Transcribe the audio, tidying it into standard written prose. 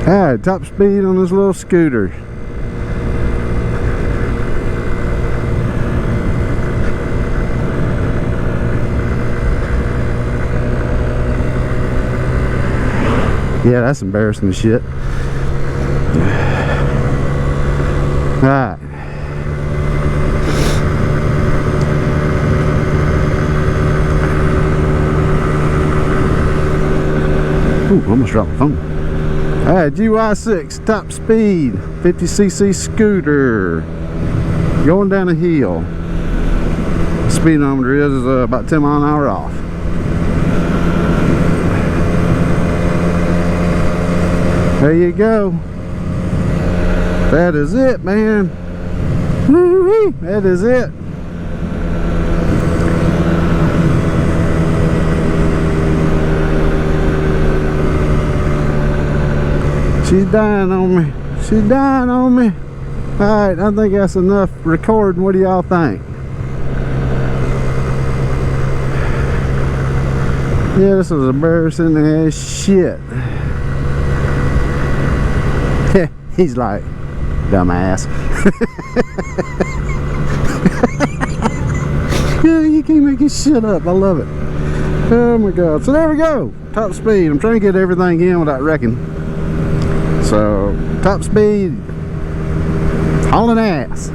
Alright, top speed on this little scooter. Yeah, that's embarrassing as shit. Alright. Ooh, almost dropped the phone. Alright, GY6 top speed 50cc scooter going down a hill. Speedometer is about 10 mile an hour off. There you go. That is it, man. Woo-wee. That is it. She's dying on me. She's dying on me. Alright, I think that's enough recording. What do y'all think? Yeah, this is embarrassing as shit. He's like, dumbass. Yeah, you can't make this shit up. I love it. Oh my god. So there we go. Top speed. I'm trying to get everything in without wrecking. So, top speed. Hauling ass.